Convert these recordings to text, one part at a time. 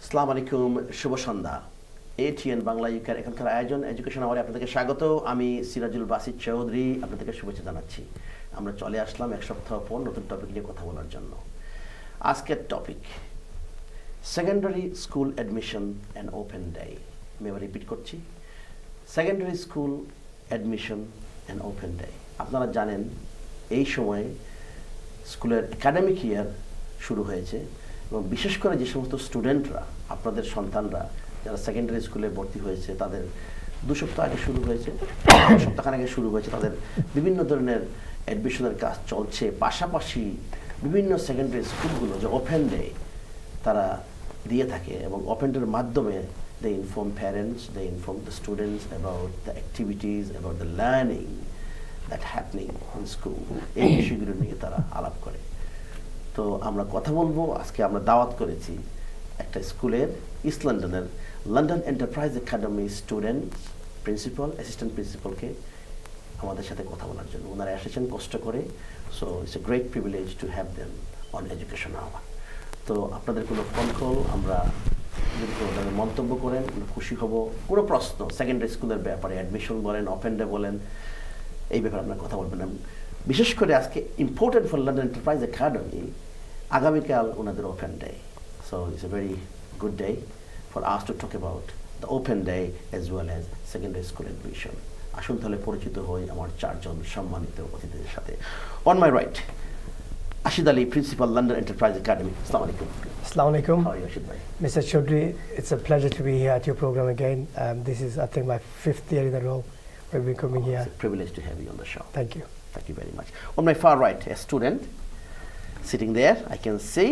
আসসালামু আলাইকুম, শুভ সন্ধ্যা। Atn Bangla ইউকের এখানকার আয়োজন এডুকেশন আওয়ারে আপনাদেরকে স্বাগত। আমি সিরাজুল বাসিত চৌধুরী আপনাদেরকে শুভেচ্ছা জানাচ্ছি। আমরা চলে আসলাম এক সপ্তাহ পর নতুন টপিক নিয়ে কথা বলার জন্য। আজকের topic secondary school admission and open day. আমি এবার রিপিট করছি, secondary school admission and open day. আপনারা জানেন এই সময়ে স্কুলের একাডেমিক ইয়ার শুরু হয়েছে এবং বিশেষ করে যে সমস্ত স্টুডেন্টরা, আপনাদের সন্তানরা যারা সেকেন্ডারি স্কুলে ভর্তি হয়েছে, তাদের 2 সপ্তাহ আগে শুরু হয়েছে, সপ্তাহখান আগে শুরু হয়েছে, তাদের বিভিন্ন ধরনের অ্যাডমিশনের কাজ চলছে। পাশাপাশি বিভিন্ন সেকেন্ডারি স্কুলগুলো যে ওপেন ডে তারা দিয়ে থাকে এবং ওপেন ডের মাধ্যমে they inform parents, they inform the students about the activities, about the learning that happening in school. এই বিষয়গুলো নিয়ে তারা আলাপ করে। তো আমরা কথা বলবো, আজকে আমরা দাওয়াত করেছি একটা স্কুলের, ইস্ট লন্ডনের London enterprise academy student principal, assistant প্রিন্সিপালকে আমাদের সাথে কথা বলার জন্য। ওনারা এসেছেন কষ্ট করে, so it's a great privilege to have them on education hour. তো আপনাদের কোনো ফোন কল, আমরা যদি কোনো ধরনের মন্তব্য করেন আমরা খুশি হব। কোনো প্রশ্ন সেকেন্ডারি স্কুলের ব্যাপারে, অ্যাডমিশন বলেন, ওপেন ডে বলেন, এই ব্যাপারে আপনারা কথা বলবেন। বিশেষ করে আজকে important for London enterprise academy, আগামীকাল ওনাদের open day. So it's a very good day for us to talk about the open day as well as secondary school admission. আসুন তাহলে পরিচিত হই আমার 4 জন সম্মানিত অতিথিদের সাথে। On my right, Ashid Ali, Principal, London Enterprise Academy. Assalamu alaikum. Assalamu alaikum. How are you, Ashid bhai? Mr. Chaudhry, it's a pleasure to be here at your program again. This is, I think, my 5th year in a row we've been coming here. It's a privilege to have you on the show. Thank you. Thank you very much. On my far right, a student sitting there, I can see,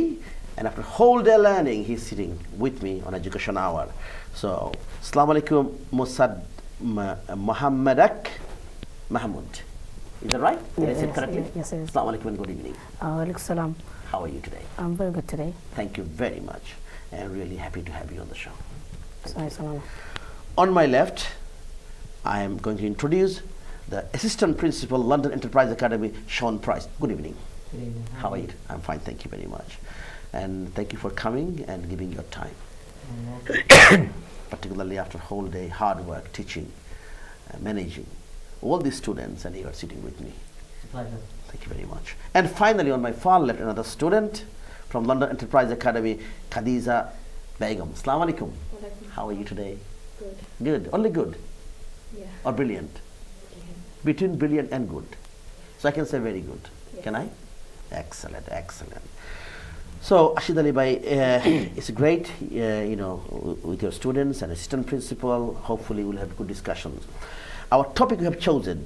and after whole day learning, he's sitting with me on Education Hour. So, Assalamu alaikum, Musad Muhammadak Mahmoud. Is that right? Did I say it correctly? Yes, yes. Assalamu alaikum and good evening. Alaikum salam. How are you today? I'm very good today. Thank you very much, and really happy to have you on the show. Sorry, salam. On my left, I am going to introduce the Assistant Principal, London Enterprise Academy, Sean Price. Good evening. Good evening. How are you? I'm fine, thank you very much. And thank you for coming and giving your time, particularly after a whole day hard work, teaching, managing all these students, and you are sitting with me. It's a pleasure. Thank you very much. And finally, on my far left, another student from London Enterprise Academy, Khadija Begum. Assalamu alaikum. How are you today? Good. Good. Only good Yeah. or brilliant? Between brilliant and good. So I can say very good. Yes. Can I? Excellent, excellent. So Ashid Ali bhai, it's great, with your students and assistant principal. Hopefully we'll have good discussions. Our topic we have chosen,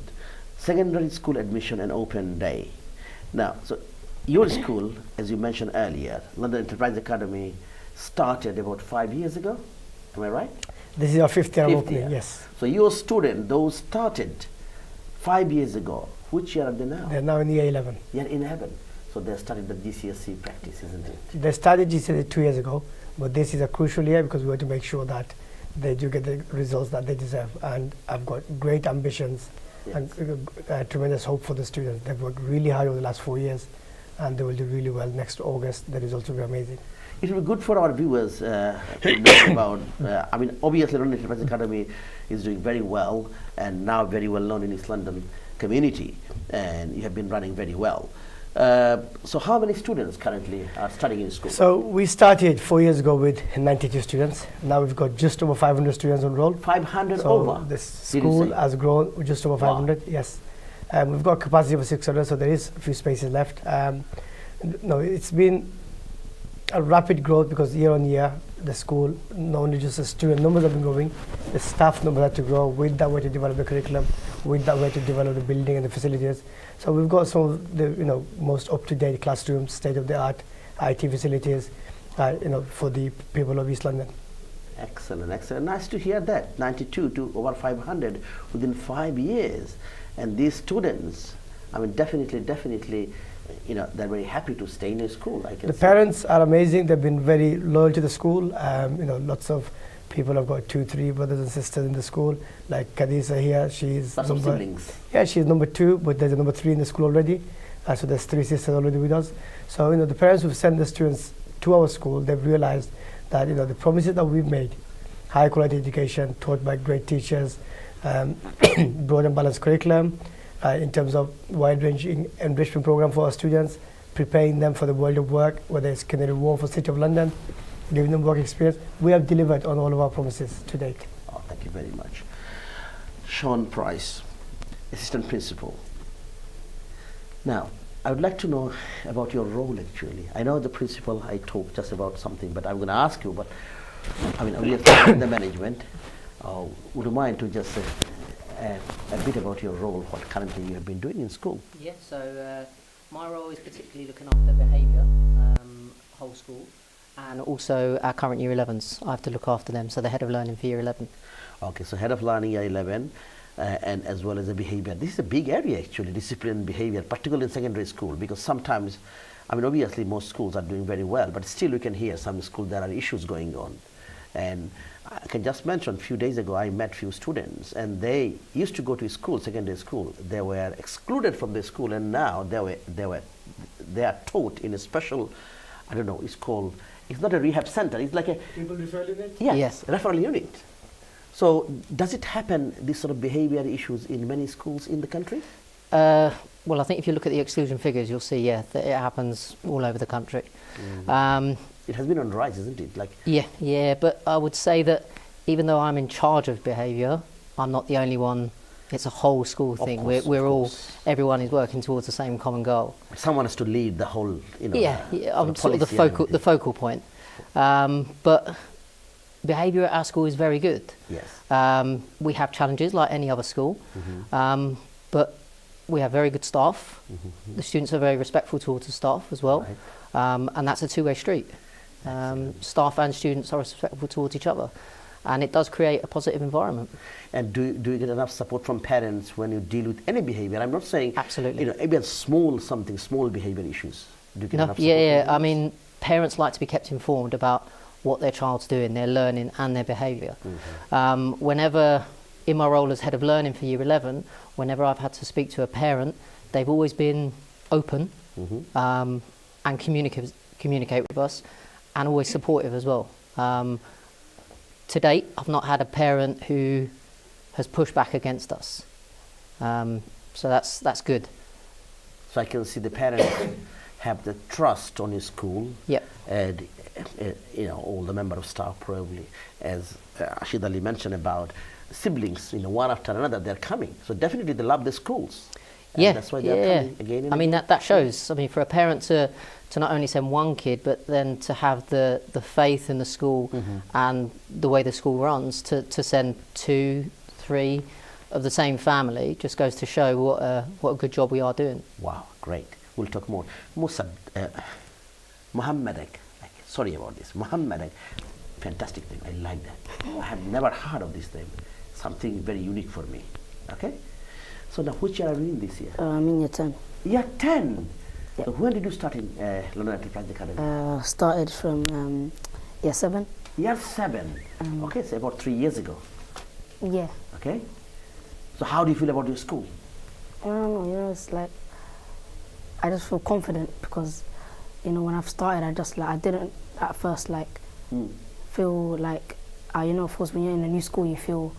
secondary school admission and open day. Now, so your school, as you mentioned earlier, London Enterprise Academy, started about 5 years ago. Am I right? This is our 5th year of 5th opening, year. yes. So your student, those started 5 years ago. Which year are they now? They're now in year 11. Year in heaven. So they're starting the GCSE practice, isn't it? They started GCSE 2 years ago, but this is a crucial year because we want to make sure that they do get the results that they deserve. And I've got great ambitions Yes. and tremendous hope for the students. They've worked really hard over the last 4 years and they will do really well. Next August, the results will be amazing. It will be good for our viewers to know about, obviously London Enterprise Academy is doing very well and now very well known in East London community, and you have been running very well. So how many students currently are studying in school? So we started 4 years ago with 92 students. Now we've got just over 500 students enrolled. 500 So over. this Did you school say? has grown with just over Wow. 500, yes. We've got capacity of 600, so there is a few spaces left. No, it's been a rapid growth because year on year, the school, not only just the student numbers have been growing, the staff numbers had to grow with that way to develop the curriculum, with that way to develop the building and the facilities. So we've got some of the most up-to-date classrooms, state-of-the-art IT facilities, for the people of East London. Excellent, excellent. Nice to hear that. 92 to over 500 within 5 years. And these students, definitely, they're very happy to stay in a school. I can The say. parents are amazing. They've been very loyal to the school. Lots of people have got 2, 3 brothers and sisters in the school. Like Khadija here, she's Lots of siblings. Yeah, she's number 2, but there's a number 3 in the school already. So there's 3 sisters already with us. So the parents who've sent the students to our school, they've realized that the promises that we've made, high quality education taught by great teachers, broad and balanced curriculum, in terms of wide ranging enrichment program for our students, preparing them for the world of work, whether it's Canary Wharf or City of London, giving them work experience. We have delivered on all of our promises to date. Oh, thank you very much. Sean Price, Assistant Principal. Now, I would like to know about your role actually. I know the principal, I talked just about something, but I'm going to ask you, but I mean, we are in the management. Would you mind to just add a bit about your role, what currently you have been doing in school? Yeah, so my role is particularly looking after behaviour, whole school, and also our current Year 11s. I have to look after them, so the head of learning for Year 11. Okay, so head of learning Year 11, and as well as the behavior. This is a big area actually, discipline and behavior, particularly in secondary school, because sometimes, I mean, obviously most schools are doing very well, but still we can hear some schools there are issues going on. And I can just mention, a few days ago I met few students, and they used to go to school, secondary school. They were excluded from the school, and now they are taught in a special, I don't know, it's not a rehab center, it's like a People referral unit? Yes. referral unit. So does it happen, this sort of behavior issues in many schools in the country? Well, I think if you look at the exclusion figures, you'll see, that it happens all over the country. It has been on the rise, isn't it? Like, Yeah, but I would say that even though I'm in charge of behaviour, I'm not the only one. It's a whole school thing. course, We're of all, course. everyone is working towards the same common goal. someone has to lead the whole, I'm sort of the focal point. But behaviour at our school is very good. Yes. We have challenges like any other school, but we have very good staff. The students are very respectful towards the staff as well, Right. and that's a two-way street. Staff and students are respectful towards each other, and it does create a positive environment. And do you get enough support from parents when you deal with any behavior? I'm not saying, Absolutely. Maybe a small behavior issues. Do you get No, enough support? yeah. from I parents? mean, parents like to be kept informed about what their child's doing, their learning and their behaviour. Whenever, in my role as head of learning for Year 11, whenever I've had to speak to a parent, they've always been open and communicate with us, and always supportive as well. To date, I've not had a parent who has pushed back against us. So that's good. So I can see the parents have the trust on your school. Yep. And all the member of staff probably, as Rashid Ali mentioned about siblings, one after another, they're coming. So definitely they love the schools. And Yeah, that's why they're coming again and I mean, again. that shows. I mean, for a parent to not only send one kid, but then to have the faith in the school and the way the school runs, to send 2, 3 of the same family, just goes to show what a good job we are doing. Wow, great. We'll talk more. Mohammedak. Sorry about this. Mohammedak. Fantastic name. I like that. I have never heard of this name. Something very unique for me. Okay? So now, which year are you in this year? I'm in Year 10. Year 10. Yep. So when did you start in London Enterprise Academy? Started from Year 7. Year 7. Okay, so about 3 years ago. Yeah. Okay? So how do you feel about your school? I don't know, it's like, I just feel confident because, when I've started, I didn't at first feel like, of course when you're in a new school you feel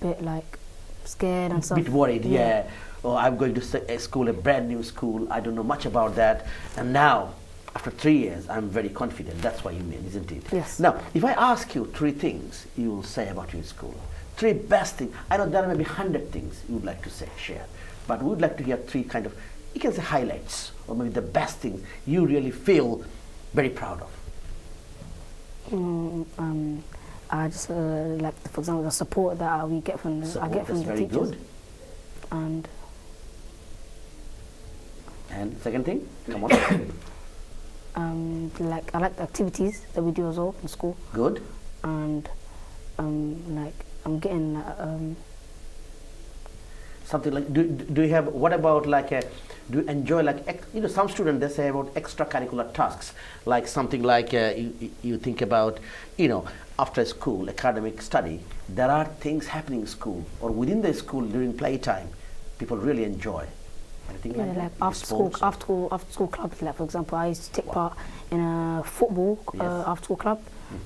a bit like scared and stuff. Bit worried, yeah. Oh, I'm going to a school, a brand new school. I don't know much about that. And now, after 3 years, I'm very confident. That's what you mean, isn't it? Yes. Now, if I ask you 3 things you will say about your school, 3 best things. I know there are maybe 100 things you would like to share, but we would like to hear 3 kind of, you can say highlights, or maybe the best things you really feel very proud of. I just like, for example, the support that we get from the That's the very teachers. good. And second thing, come on. I like the activities that we do as well in school. Good. And I'm getting Something like, do you have, what about do you enjoy some students, they say about extracurricular tasks, like something like you think about, after school, academic study, there are things happening in school or within the school during playtime, people really enjoy. Anything like that? like after school clubs. Like, for example, I used to take part in a football Yes. after school club,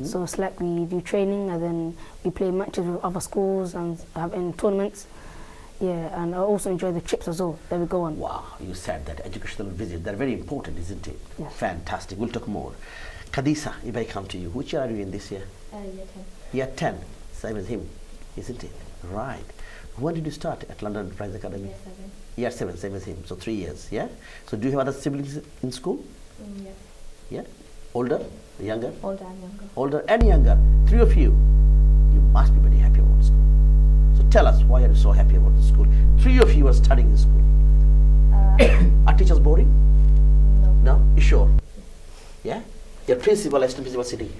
So it's like we do training and then we play matches with other schools and have in tournaments. Yeah, and I also enjoy the trips as well that we go on. Wow, you said that educational visits, they're very important, isn't it? Yes. Fantastic. We'll talk more. Khadisa, if I come to you, which year are you in this year? Year 10. Year 10, same as him, isn't it? Right. When did you start at London Enterprise Academy? Year 7. Year 7, same as him, so 3 years, yeah? So do you have other siblings in school? Yes. Yeah? Older, younger? Older and younger. Older and younger, 3 of you. You must be very happy about school. So tell us, why are you so happy about the school? 3 of you are studying in school. Are teachers boring? No. No? You sure? Yeah? Your principal, assistant principal sitting,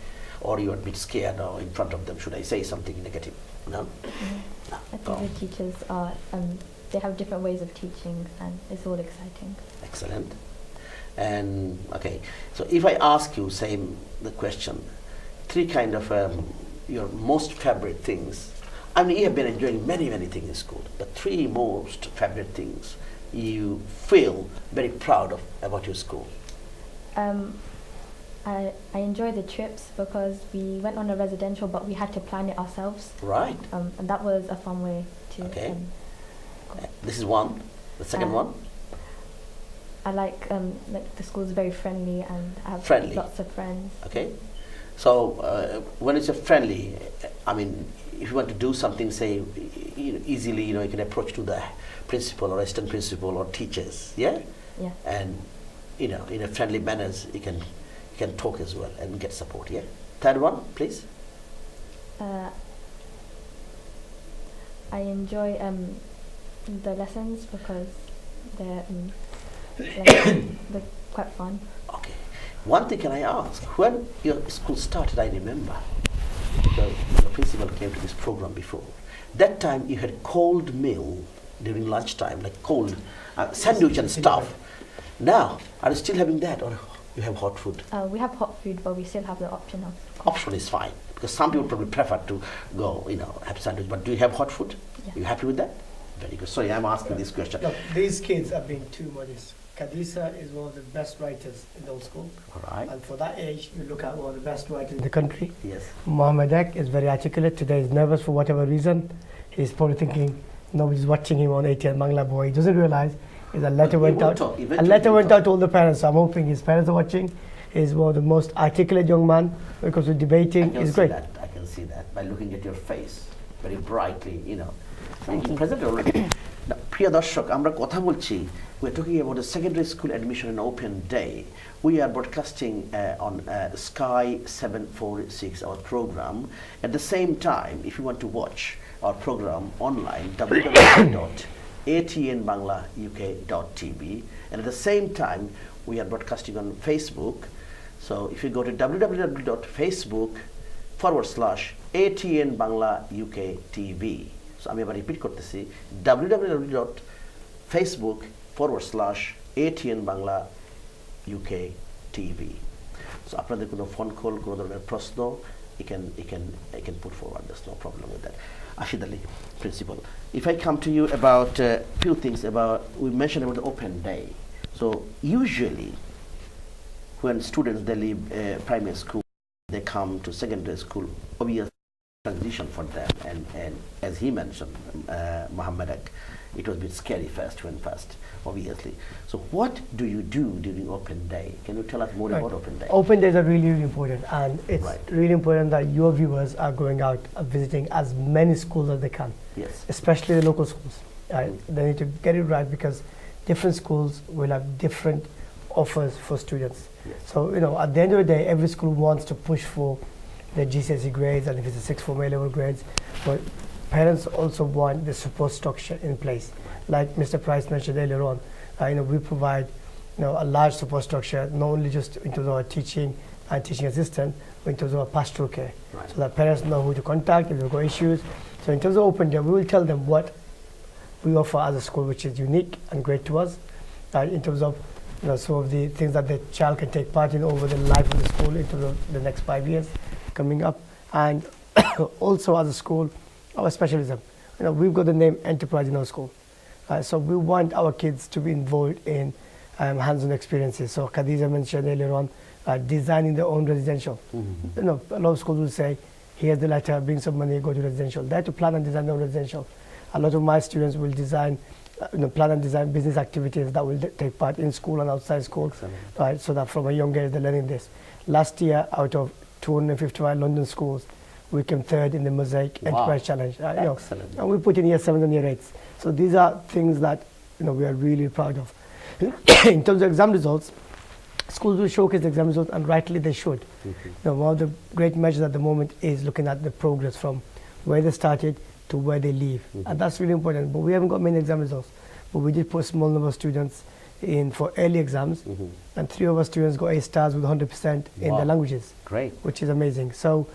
or you are a bit scared or in front of them, should I say something negative? No? No. I think Oh, the teachers are, they have different ways of teaching and it's all exciting. excellent. And okay, so if I ask you same the question, 3 kind of your most favorite things. I mean, you have been enjoying many things in school, but 3 most favorite things you feel very proud of about your school. I enjoy the trips because we went on a residential but we had to plan it ourselves. Right. And that was a fun way to Okay. This is one. The second one? I like the school's very friendly and I have Friendly. lots of friends. Okay. So when it's a friendly, I mean, if you want to do something, say, easily, you can approach to the principal or assistant principal or teachers, yeah? Yeah. And, in a friendly manners, you can talk as well and get support, yeah? Third one, please. I enjoy the lessons because they're they're quite fun. Okay. One thing can I ask, when your school started, I remember, the principal came to this program before. That time you had cold meal during lunchtime, like cold sandwich and stuff. Now, are you still having that or you have hot food? We have hot food, but we still have the option of. Option is fine, because some people probably prefer to go, have sandwich, but do you have hot food? Yeah. You happy with that? Very good. Sorry, I'm asking this question. Look, these kids are being too modest. Khadisa is one of the best writers in the whole school. All right. And for that age, you look at one of the best writers in the country. Yes. Mohammed is very articulate. Today he's nervous for whatever reason. He's probably thinking nobody's watching him on Atn Bangla, boy. He doesn't realize is a letter went out. A letter went out to all the parents. So I'm hoping his parents are watching. He's one of the most articulate young man because we're debating. He's great. I can see that by looking at your face very brightly, Thank you. present already. Now, প্রিয় দর্শক, আমরা কথা বলছি. We're talking about the secondary school admission and open day. We are broadcasting on Sky 746, our program. At the same time, if you want to watch our program online, www.atnbanglauk.tv, and at the same time, we are broadcasting on Facebook. So if you go to www.facebook.com/ATN Bangla UK TV. So আমি আবার repeat করতেছি www.facebook.com/ATN Bangla UK TV. So আপনাদের কোনো phone call, কোনো ধরনের প্রশ্ন, you can put forward. There's no problem with that. Ashid Ali, principal. If I come to you about few things about, we mentioned about the open day. So usually when students, they leave primary school, they come to secondary school, obvious transition for them, and as he mentioned, Mohammed, it was a bit scary first, obviously. So what do you do during open day? Can you tell us more about open day? Open days are really, really important, and it's Right. really important that your viewers are going out visiting as many schools as they can, Yes. especially the local schools. They need to get it right because different schools will have different offers for students. Yes. So, at the end of the day, every school wants to push for their GCSE grades, and if it's a 6th form A-level grades, but parents also want the support structure in place. Like Mr. Price mentioned earlier on, we provide a large support structure, not only just in terms of our teaching and teaching assistant, but in terms of our pastoral care, Right. so that parents know who to contact if they've got issues. So in terms of open day, we will tell them what we offer as a school, which is unique and great to us, in terms of some of the things that the child can take part in over the life of the school into the next 5 years coming up. And also as a school, our specialism, we've got the name Enterprise in our school. So we want our kids to be involved in hands-on experiences. So Khadija mentioned earlier on, designing their own residential. You know, a lot of schools will say, here's the letter, bring some money, go to residential. They have to plan and design their own residential. A lot of my students will design, plan and design business activities that will take part in school and outside school, Excellent. right? So that from a young age they're learning this. Last year, out of 255 London schools, we came third in the Mosaic Wow. Enterprise Challenge. You know, Excellent. and we put in year 7 and year 8s. So these are things that we are really proud of. In terms of exam results, schools will showcase the exam results, and rightly they should. One of the great measures at the moment is looking at the progress from where they started to where they leave, and that's really important. But we haven't got many exam results, but we did put a small number of students in for early exams, and 3 of our students got A stars with 100% in Wow. their languages, Great. which is amazing. So,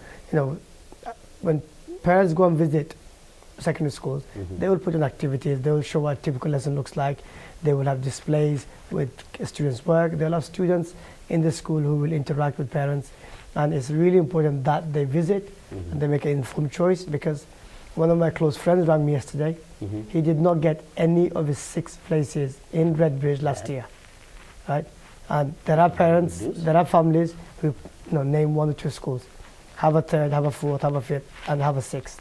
when parents go and visit secondary schools, they will put in activities, they will show what a typical lesson looks like, they will have displays with students' work, they'll have students in the school who will interact with parents, and it's really important that they visit and they make an informed choice, because one of my close friends rang me yesterday. He did not get any of his 6 places in Redbridge last year, right? And there are parents, there are families who name 1 or 2 schools, have a 3rd, have a 4th, have a 5th, and have a 6th,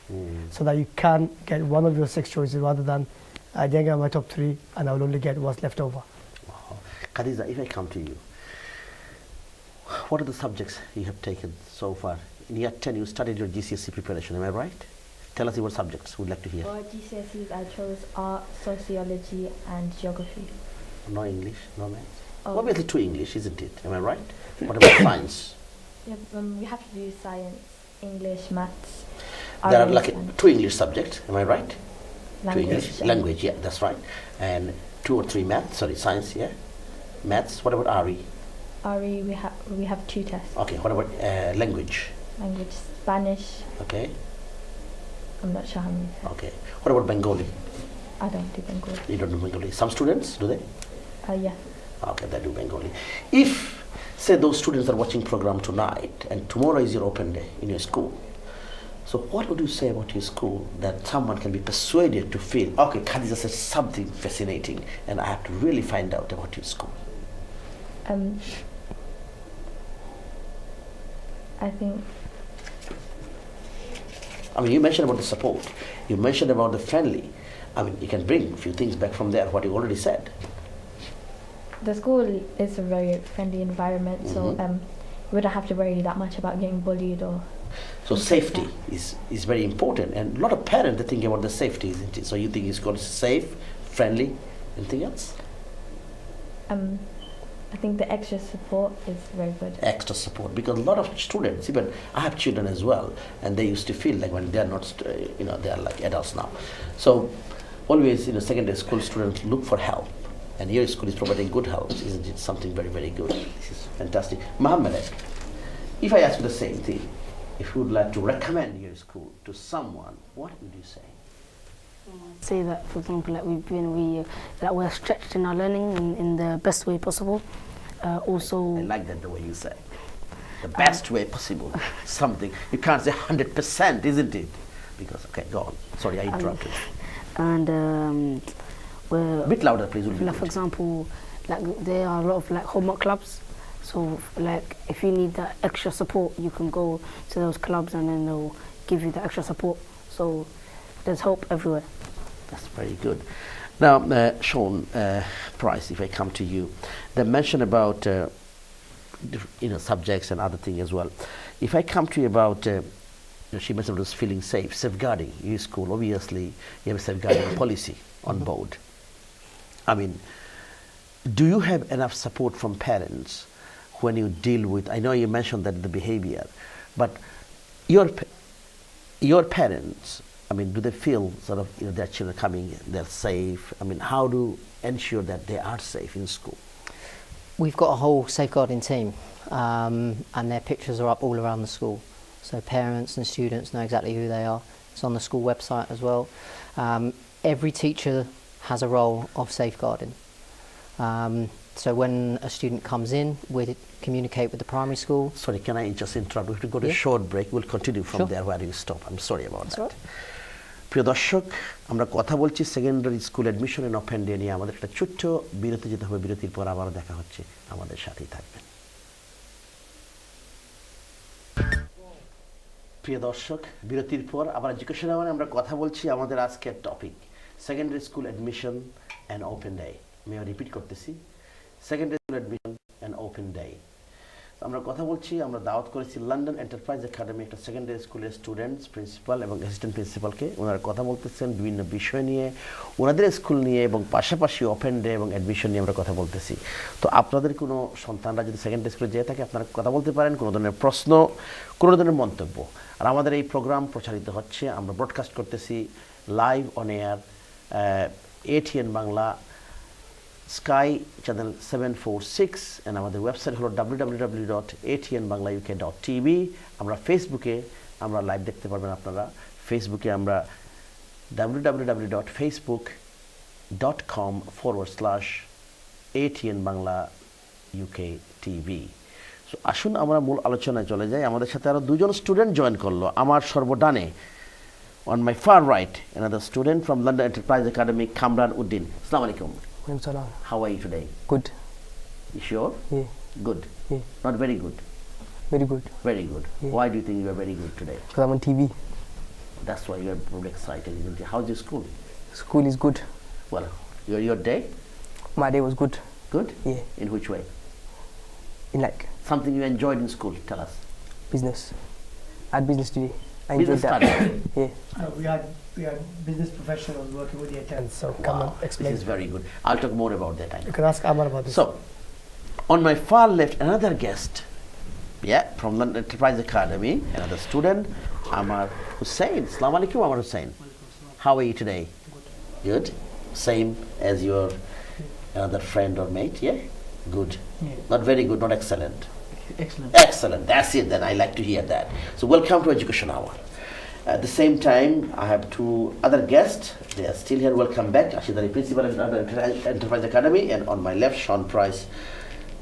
so that you can get one of your 6 choices rather than I didn't get my top 3 and I will only get what's left over. Wow. Khadija, if I come to you, what are the subjects you have taken so far? In year 10, you studied your GCSE preparation, am I right? Tell us your subjects, we'd like to hear. For GCSEs, I chose art, sociology, and geography. No English, no maths? Oh. Obviously 2 English, isn't it? Am I right? What about science? Yeah, we have to do science, English, maths. There are RE, like and 2 English subjects, am I right? 2 language. English, and- language, yeah, that's right. And 2 or 3 maths, sorry, science, yeah. Maths, what about RE? RE, we have 2 tests. Okay, what about language? Language, Spanish. Okay, I'm not sure how many. okay. What about Bengali? I don't do Bengali. You don't do Bengali. Some students, do they? Yeah. Okay, they do Bengali. If, say, those students are watching program tonight and tomorrow is your open day in your school, so what would you say about your school that someone can be persuaded to feel, okay, Khadija said something fascinating and I have to really find out about your school? I think I mean, you mentioned about the support. You mentioned about the friendly. I mean, you can bring a few things back from there, what you already said. the school is a very friendly environment, so we don't have to worry that much about getting bullied or. So things like safety is very important. And a lot of parents, they think about the safety, isn't it? So you think it's going to be safe, friendly, anything else? I think the extra support is very good. Extra support, because a lot of students, even I have children as well, and they used to feel like when they're not, they are like adults now. So always, secondary school students look for help, and your school is providing good help, isn't it? Something very, very good. This is fantastic. Mohammed, if I ask you the same thing, if you would like to recommend your school to someone, what would you say? Say that, for example, that we're stretched in our learning in the best way possible. Also, I like that the way you say. The best way possible. Something. You can't say 100%, isn't it? Because, okay, go on. Sorry, I interrupted. and we're A bit louder, please. Would be like, for good. example, like there are a lot of like homework clubs. So like if you need that extra support, you can go to those clubs and then they'll give you the extra support. So there's hope everywhere. That's very good. Now, Sean Price, if I come to you, they mentioned about subjects and other things as well. If I come to you about, she mentioned about feeling safe, safeguarding. Your school, obviously, you have a safeguarding policy on board. I mean, do you have enough support from parents when you deal with? I know you mentioned that the behavior, but your parents, I mean, do they feel sort of their children coming, they're safe? I mean, how to ensure that they are safe in school? We've got a whole safeguarding team, and their pictures are up all around the school. So parents and students know exactly who they are. It's on the school website as well. Every teacher has a role of safeguarding. So when a student comes in, we communicate with the primary school. Sorry, can I just interrupt? We have to go to a Yeah. short break. We'll continue from Sure. there where you stop. I'm sorry about That's that. right. প্রিয় দর্শক, আমরা কথা বলছি secondary school admission and open day নিয়ে। আমাদের একটা ছোট্ট বিরতি যেতে হবে, বিরতির পর আবার দেখা হচ্ছে, আমাদের সাথেই থাকবেন। প্রিয় দর্শক, বিরতির পর আবার এডুকেশন আওয়ারে আমরা কথা বলছি আমাদের আজকের topic secondary school admission and open day. আমি রিপিট করতেছি, secondary school admission and open day. আমরা কথা বলছি, আমরা দাওয়াত করেছি লন্ডন এন্টারপ্রাইজ একাডেমি একটা সেকেন্ডারি স্কুলের স্টুডেন্টস, প্রিন্সিপাল এবং অ্যাসিস্ট্যান্ট প্রিন্সিপালকে। ওনারা কথা বলতেছেন বিভিন্ন বিষয় নিয়ে, ওনাদের স্কুল নিয়ে এবং পাশাপাশি ওপেন ডে এবং অ্যাডমিশন নিয়ে আমরা কথা বলতেছি। তো আপনাদের কোনো সন্তানরা যদি সেকেন্ডারি স্কুলে যেয়ে থাকে আপনারা কথা বলতে পারেন, কোনো ধরনের প্রশ্ন, কোনো ধরনের মন্তব্য। আর আমাদের এই প্রোগ্রাম প্রচারিত হচ্ছে, আমরা ব্রডকাস্ট করতেছি live on air ATN Bangla sky channel 746 and আমাদের ওয়েবসাইট হলো www.atnbanglauk.tv। আমরা ফেসবুকে আমরা লাইভ দেখতে পারবেন আপনারা। ফেসবুকে আমরা www.facebook.com/ATN Bangla UK TV। So আসুন আমরা মূল আলোচনায় চলে যাই। আমাদের সাথে আরও দুজন স্টুডেন্ট জয়েন করলো। আমার সর্বডানে, on my far right, another student from London Enterprise Academy, Kamran Uddin. Assalamu alaikum. Salam. How are you today? Good. You sure? Yeah. Good. Yeah. Not very good. Very good. Very good. Yeah. Why do you think you are very good today? Because I'm on TV. That's why you are probably excited, isn't it? How's your school? School is good. Well, your day? My day was good. Good? Yeah. In which way? In like Something you enjoyed in school, tell us. business. I had business today. I Business enjoyed that. study. Yeah. We had business professionals working with the And Atn. so come Wow, on, explain. this is very good. I'll talk more about that. You can ask Amar about this. So, on my far left, another guest, from London Enterprise Academy, another student, Amar Hussain. Assalamu alaikum, Amar Hussain. How are you today? Good. Same as your another friend or mate, yeah? Good. Yeah. Not very good, not excellent. Excellent. Excellent. That's it. Then I like to hear that. So welcome to Education Hour. At the same time, I have two other guests. They are still here. Welcome back. Ashidari, principal at London Enterprise Academy, and on my left, Sean Price.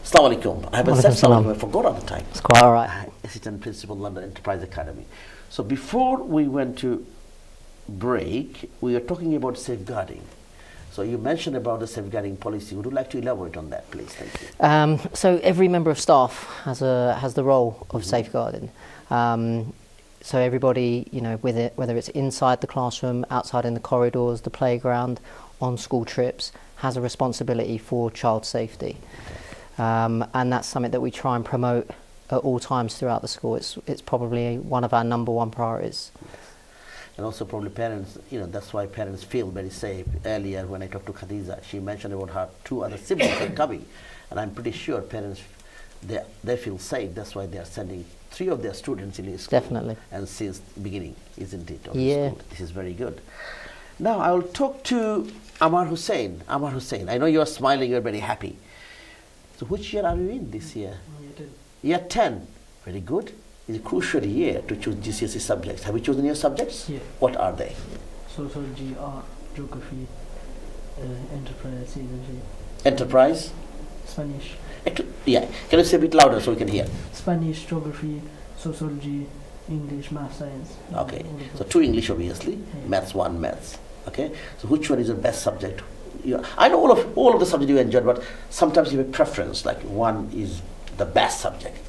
Assalamu alaikum. I haven't said Walaikum salam. salam. I forgot all the time. It's quite all right. Assistant Principal, London Enterprise Academy. So before we went to break, we were talking about safeguarding. So you mentioned about the safeguarding policy. Would you like to elaborate on that, please? Thank you. So every member of staff has the role of safeguarding. So everybody, whether it's inside the classroom, outside in the corridors, the playground, on school trips, has a responsibility for child safety. And that's something that we try and promote at all times throughout the school. It's probably one of our number one priorities. And also probably parents, that's why parents feel very safe. Earlier when I talked to Khadija, she mentioned about her two other siblings are coming. And I'm pretty sure parents, they feel safe. That's why they are sending 3 of their students in school. Definitely. And since the beginning, isn't it? Of Yeah. the school. This is very good. Now I will talk to Amar Hussain. Amar Hussain, I know you are smiling, you're very happy. So which year are you in this year? Year 10. Very good. It's a crucial year to choose GCSE subjects. Have you chosen your subjects? Yeah. What are they? Sociology, art, geography, enterprise, energy, Enterprise? Spanish. Yeah. Can you say a bit louder so we can hear? Spanish, geography, sociology, English, math, science. Okay. all of So those. 2 English obviously, Yeah. maths 1 maths. Okay. So which one is your best subject? I know all of the subjects you enjoyed, but sometimes you have a preference, like one is the best subject.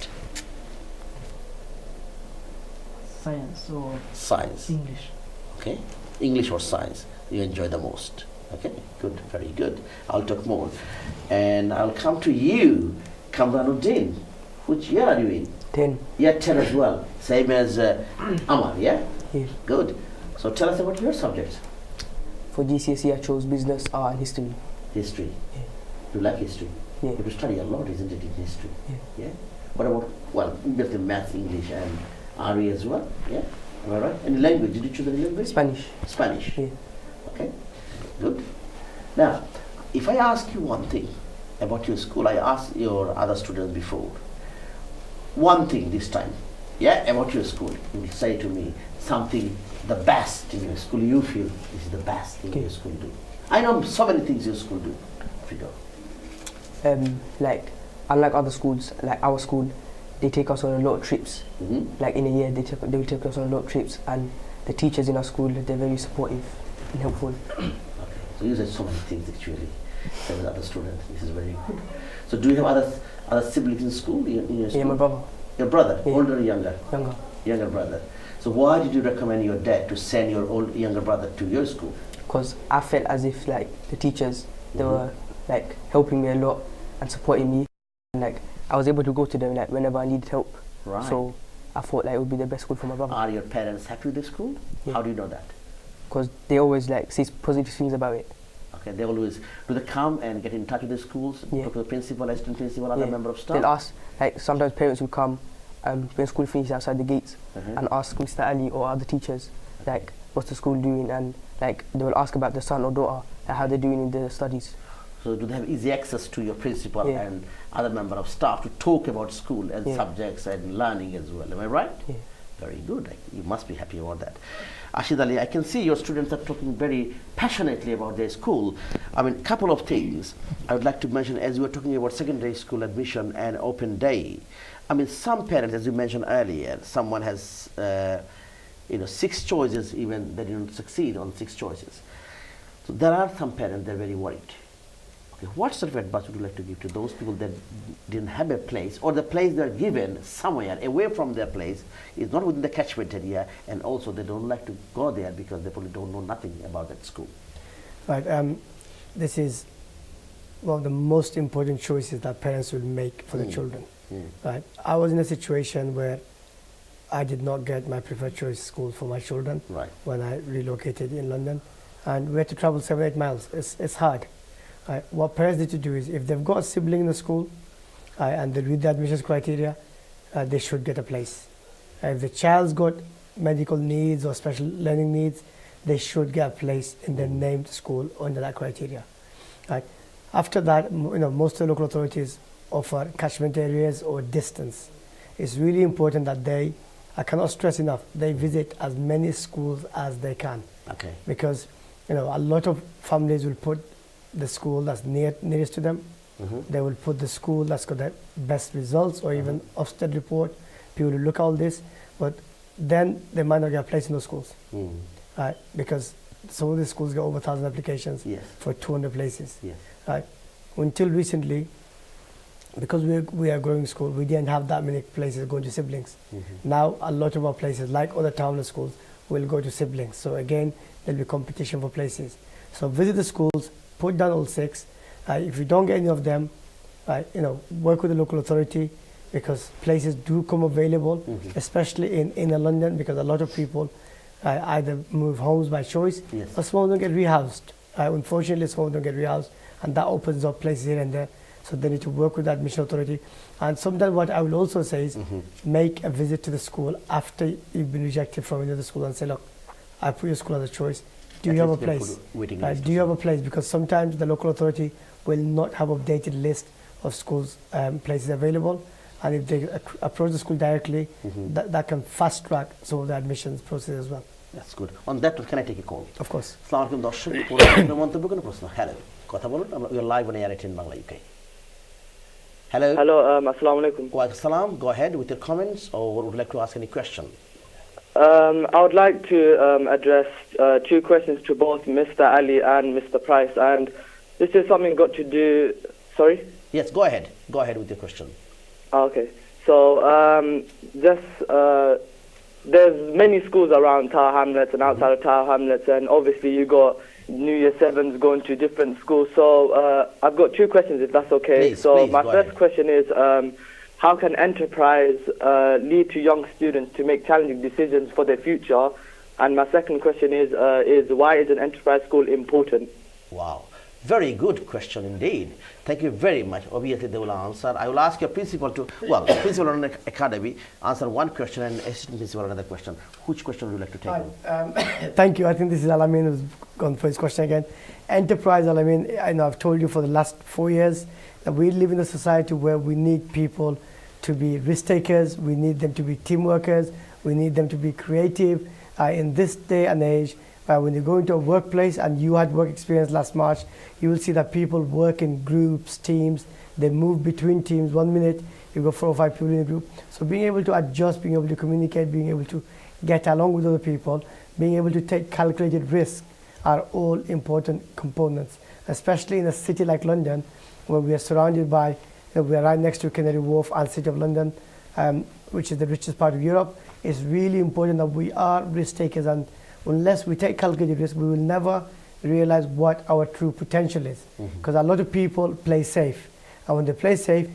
Science or Science. English. Okay. English or science you enjoy the most. Okay. Good. Very good. I'll talk more. And I'll come to you, Kamranuddin. Which year are you in? 10. Year 10 as well. Same as Amar, yeah? Yeah. Good. So tell us about your subjects. For GCSE, I chose business, art, and history. History. Yeah. You like history? Yeah. You have to study a lot, isn't it, in history? Yeah. Yeah. What about, just in maths, English, and RE as well? Yeah. Am I right? Any language? Did you choose any language? Spanish. Spanish. Yeah. Okay. Good. Now, if I ask you one thing about your school, I asked your other students before. One thing this time, about your school. You will say to me something, the best in your school. You feel this is the best thing your school do. I know so many things your school do. Figure. Like, unlike other schools, like our school, they take us on a lot of trips. Like in a year, they will take us on a lot of trips, and the teachers in our school, they're very supportive and helpful. Okay. So you said so many things actually. Same with other students. This is very good. So do you have other siblings in school? In your school? Yeah, my brother, Your brother, Yeah. older or younger? younger. Younger brother. So why did you recommend your dad to send your younger brother to your school? Because I felt as if like the teachers, they were like helping me a lot and supporting me, and like I was able to go to them like whenever I needed help. Right. So I thought like it would be the best school for my brother. Are your parents happy with the school? Yeah. How do you know that? Because they always like say positive things about it. Okay, they always, do they come and get in touch with the schools, Yeah. talk to the principal, assistant principal, other Yeah. member of staff? They'll ask, like sometimes parents will come when school finishes outside the gates Mhm. and ask Mr. Ali or other teachers like what's the school doing, and like they will ask about the son or daughter, like, how they're doing in their studies. So do they have easy access to your principal Yeah. and other member of staff to talk about school and Yeah. subjects and learning as well? Am I right? Yeah. Very good. You must be happy about that. Ashid Ali, I can see your students are talking very passionately about their school. I mean, couple of things I would like to mention as you were talking about secondary school admission and open day. I mean, some parents, as you mentioned earlier, someone has, 6 choices, even they didn't succeed on 6 choices. So there are some parents, they're very worried. Okay, what sort of advice would you like to give to those people that didn't have a place, or the place they're given somewhere away from their place is not within the catchment area, and also they don't like to go there because they probably don't know nothing about that school? Right. This is one of the most important choices that parents will make for their children. Right. I was in a situation where I did not get my preferred choice school for my children Right. when I relocated in London, and we had to travel 7-8 miles. It's hard. Right. What parents need to do is, if they've got a sibling in the school and they read the admissions criteria, they should get a place. If the child's got medical needs or special learning needs, they should get a place in their named school under that criteria. Right. After that, most of the local authorities offer catchment areas or distance. It's really important that I cannot stress enough, they visit as many schools as they can. Okay. Because a lot of families will put the school that's nearest to them. They will put the school that's got the best results, or even Ofsted report. People will look at all this, but then they might not get a place in those schools. Right? Because some of the schools get over 1,000 applications Yes. for 200 places. Yes. Right? Until recently, because we are a growing school, we didn't have that many places going to siblings. Now a lot of our places, like other townless schools, will go to siblings. So again, there'll be competition for places. So visit the schools, put down all 6. If you don't get any of them, work with the local authority, because places do come available, especially in inner London, because a lot of people either move homes by choice, Yes. or some of them get rehoused. Unfortunately, some of them get rehoused, and that opens up places here and there. So they need to work with the admission authority. And sometimes what I will also say is, make a visit to the school after you've been rejected from another school and say, look, I put your school as a choice. Do At you have a least they'll place? put a waiting Right, list do you have a place? Because sometimes the local authority will not have updated list of schools places available. And if they approach the school directly, that can fast track some of the admissions process as well. That's good. On that note, can I take a call? Of course. আসসালামু আলাইকুম দর্শক, কোনো মন্তব্য, কোনো প্রশ্ন? Hello, কথা বলুন। আমরা live on air Atn Bangla UK. Hello. Hello, assalamu alaikum. Wa alaikum salam. Go ahead with your comments, or would you like to ask any question? I would like to address 2 questions to both Mr. Ali and Mr. Price, and this is something got to do. Sorry. Yes, go ahead. Go ahead with your question. Okay. So there's many schools around Tower Hamlets and outside of Tower Hamlets, and obviously you got New Year 7s going to different schools. So I've got 2 questions, if that's okay. Please, please, my go first ahead. question is, how can enterprise lead to young students to make challenging decisions for their future? And my second question is why is an enterprise school important? Wow. Very good question indeed. Thank you very much. Obviously, they will answer. I will ask your principal to, principal on the academy, answer one question, and assistant principal another question. Which question would you like to take? Thank you. I think this is Alamin who's gone for his question again. Enterprise, Alamin, I know I've told you for the last 4 years that we live in a society where we need people to be risk takers, we need them to be team workers, we need them to be creative. In this day and age, when you go into a workplace, and you had work experience last March, you will see that people work in groups, teams, they move between teams. 1 minute, you got 4 or 5 people in a group. So being able to adjust, being able to communicate, being able to get along with other people, being able to take calculated risks are all important components, especially in a city like London, where we are surrounded by, we are right next to Canary Wharf and City of London, which is the richest part of Europe. it's really important that we are risk takers, and unless we take calculated risk, we will never realize what our true potential is. Because a lot of people play safe, and when they play safe, they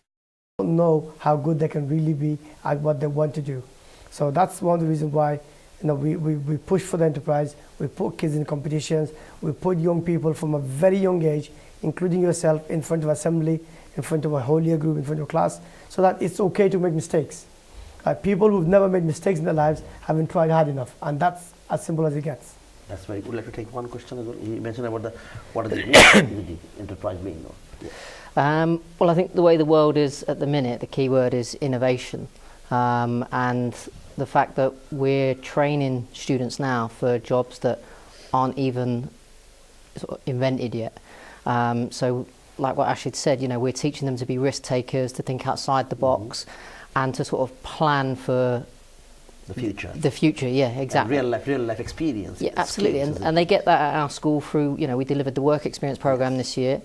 don't know how good they can really be at what they want to do. So that's one of the reasons why we push for the enterprise. We put kids in competitions. We put young people from a very young age, including yourself, in front of assembly, in front of a whole year group, in front of class, so that it's okay to make mistakes. People who've never made mistakes in their lives haven't tried hard enough, and that's as simple as it gets. That's very good. Let me take one question as well. You mentioned about what is the enterprise being? Well, I think the way the world is at the minute, the key word is innovation. And the fact that we're training students now for jobs that aren't even sort of invented yet. So like what Ashid said, we're teaching them to be risk takers, to think outside the box, and to sort of plan for the future. The future, yeah, exactly. And real life experience. Yeah, absolutely. And they get that at our school through, we delivered the work experience program this year,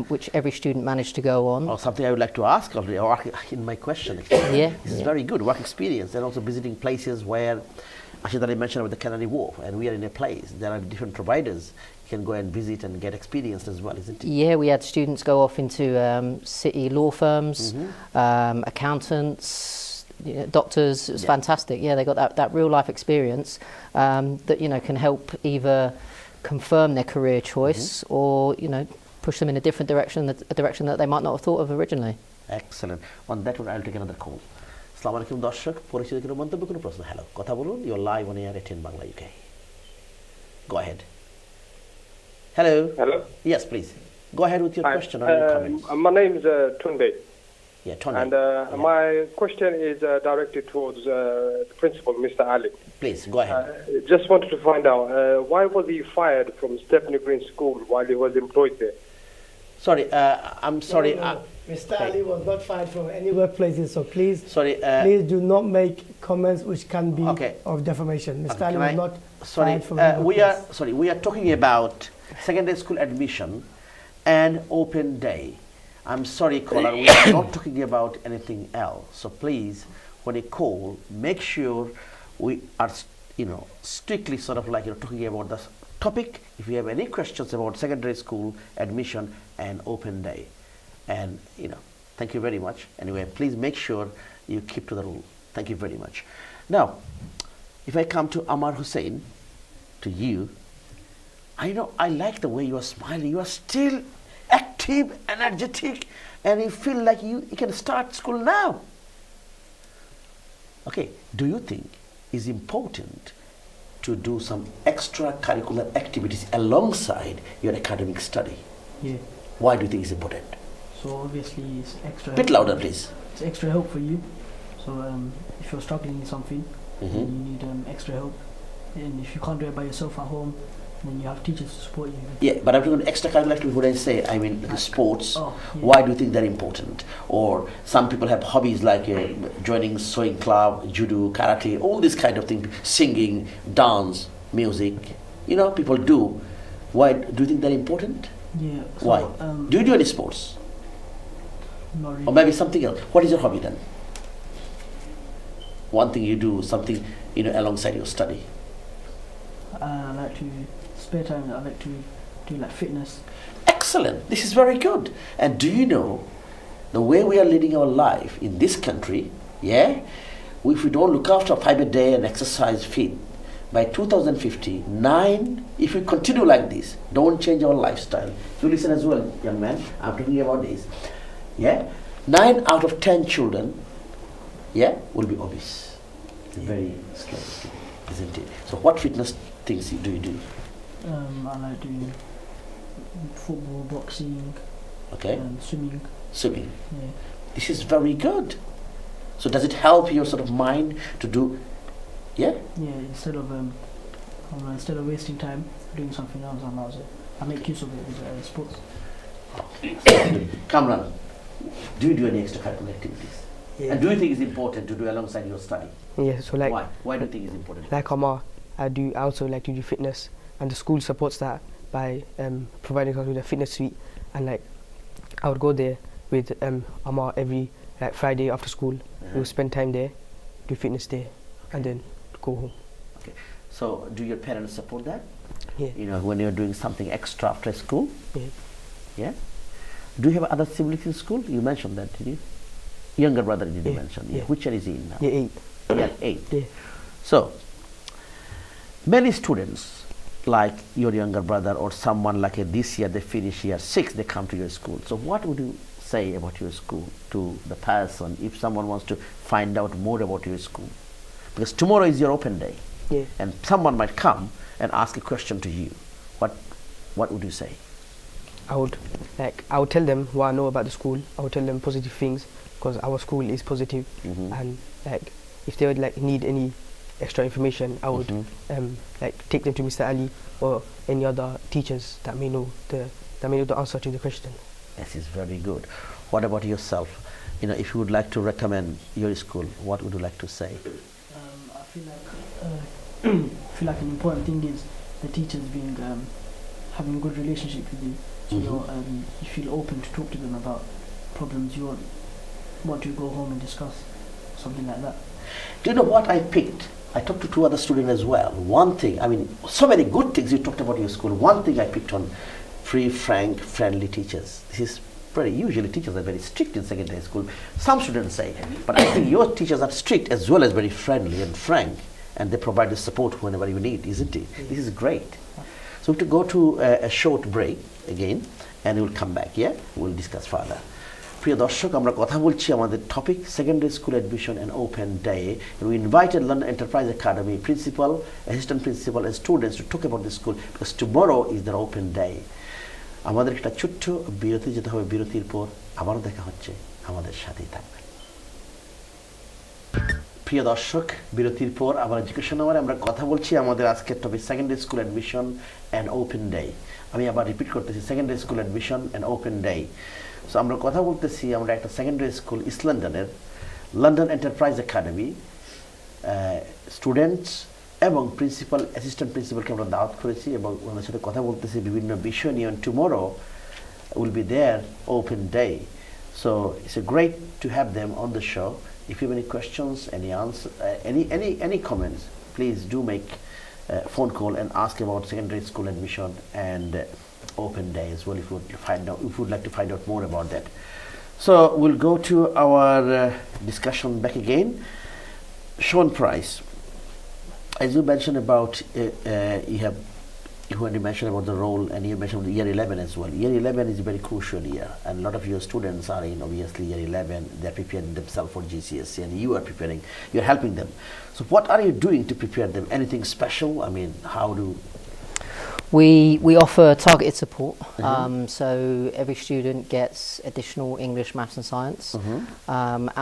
which every student managed to go on. Or something I would like to ask already, or in my question. Yeah. This is very good, work experience, and also visiting places where, actually that I mentioned about the Canary Wharf, and we are in a place, there are different providers. You can go and visit and get experience as well, isn't it? Yeah, we had students go off into city law firms, accountants, doctors. It was fantastic. Yeah, they got that real life experience that can help either confirm their career choice or push them in a different direction, a direction that they might not have thought of originally. Excellent. On that one, I'll take another call. Assalamu alaikum দর্শক, পরিচিত কোনো মন্তব্য, কোনো প্রশ্ন? Hello, কথা বলুন. You're live on air Atn Bangla UK. Go ahead. Hello. Hello. Yes, please. Go ahead with your question or your comments. My name is Tunde. Yeah, Tony. And my question is directed towards the principal, Mr. Ali. Please, go ahead. Just wanted to find out, why was he fired from Stephanie Green School while he was employed there? Sorry, I'm sorry. No. Mr. Ali was not fired from any workplaces, so please, sorry, please do not make comments which can be of defamation. Mr. Ali was not fired from any workplace. We are talking about secondary school admission and open day. I'm sorry, caller, we are not talking about anything else. So please, when you call, make sure we are, strictly sort of like talking about the topic. If you have any questions about secondary school admission and open day, and thank you very much. Anyway, please make sure you keep to the rule. Thank you very much. Now, if I come to Amar Hussain, to you, I like the way you are smiling. You are still active, energetic, and you feel like you can start school now. Okay, do you think it's important to do some extracurricular activities alongside your academic study? Yeah. Why do you think it's important? So obviously it's extra. Bit louder, please. It's extra help for you. So if you're struggling in something, then you need extra help. And if you can't do it by yourself at home, then you have teachers to support you. Yeah, but I'm talking extracurricular activities. Would I say? I mean, the sports. Why do you think they're important? Or some people have hobbies like joining sewing club, judo, karate, all this kind of thing, singing, dance, music. People do. Why do you think they're important? Yeah. So, why? Do you do any sports? Not really. Or maybe something else. What is your hobby then? One thing you do, something alongside your study. I like to spare time. I like to do like fitness. Excellent. This is very good. And do you know the way we are leading our life in this country? Yeah, if we don't look after 5 a day and exercise fit, by 2050, if we continue like this, don't change our lifestyle. You listen as well, young man. I'm talking about this. Yeah, 9 out of 10 children, will be obese. It's very scary, isn't it? So, what fitness things do you do? I like doing football, boxing, swimming. Swimming. Yeah. This is very good. So, does it help your sort of mind to do? Yeah. Yeah. Instead of wasting time doing something else, I make use of it with sports. Kamran, do you do any extracurricular activities? Yeah. And do you think it's important to do alongside your study? Yeah. So like. Why? Why do you think it's important? Like Amar, I also like to do fitness, and the school supports that by providing us with a fitness suite, and like I would go there with Amar every Friday after school. We'll spend time there, do fitness there. and then go home. Okay. So do your parents support that? Yeah. You know, when you're doing something extra after school? Yeah. Yeah? Do you have other siblings in school? You mentioned that, did you? Younger brother, did you Yeah. mention? Yeah. Which year is he in now? Year 8. Year 8. Yeah. So, many students, like your younger brother or someone like this year, they finish year 6, they come to your school. So what would you say about your school to the person if someone wants to find out more about your school? Because tomorrow is your open day. Yeah. And someone might come and ask a question to you. What would you say? I would tell them what I know about the school. I would tell them positive things because our school is positive. And like if they would like need any extra information, I would like take them to Mr. Ali or any other teachers that may know the answer to the question. This is very good. What about yourself? You know, if you would like to recommend your school, what would you like to say? I feel like an important thing is the teachers being having a good relationship with you. So you feel open to talk to them about problems you want to go home and discuss, something like that. Do you know what I picked? I talked to 2 other students as well. One thing, I mean, so many good things you talked about your school. One thing I picked on, free, frank, friendly teachers. This is pretty, usually teachers are very strict in secondary school. Some students say, but I think your teachers are strict as well as very friendly and frank, and they provide the support whenever you need, isn't it? This is great. So we have to go to a short break again, and we'll come back, yeah? We'll discuss further. প্রিয় দর্শক, আমরা কথা বলছি আমাদের topic secondary school admission and open day, and we invited London Enterprise Academy principal, assistant principal and students to talk about the school because tomorrow is their open day. আমাদের একটা ছোট্ট বিরতি যেতে হবে, বিরতির পর আবারও দেখা হচ্ছে, আমাদের সাথেই থাকবেন। প্রিয় দর্শক, বিরতির পর আবার এডুকেশন আওয়ারে আমরা কথা বলছি আমাদের আজকের topic secondary school admission and open day. আমি আবার রিপিট করতেছি, secondary school admission and open day. So আমরা কথা বলতেছি আমরা একটা সেকেন্ডারি স্কুল ইস্ট লন্ডনের লন্ডন এন্টারপ্রাইজ একাডেমি স্টুডেন্টস এবং প্রিন্সিপাল অ্যাসিস্ট্যান্ট প্রিন্সিপালকে আমরা দাওয়াত করেছি এবং ওনাদের সাথে কথা বলতেছি বিভিন্ন বিষয় নিয়ে। Tomorrow will be their open day, so it's a great to have them on the show. If you have any questions, any answer, any comments, please do make a phone call and ask about secondary school admission and open day as well. If you would like to find out more about that. So we'll go to our discussion back again. Sean Price, as you mentioned about you already mentioned about the role, and you mentioned year 11 as well. Year 11 is a very crucial year, and a lot of your students are in obviously year 11. They're preparing themselves for GCSE, and you are preparing. You're helping them. So what are you doing to prepare them? Anything special? I mean, how do? We offer targeted support. So every student gets additional English, maths, and science.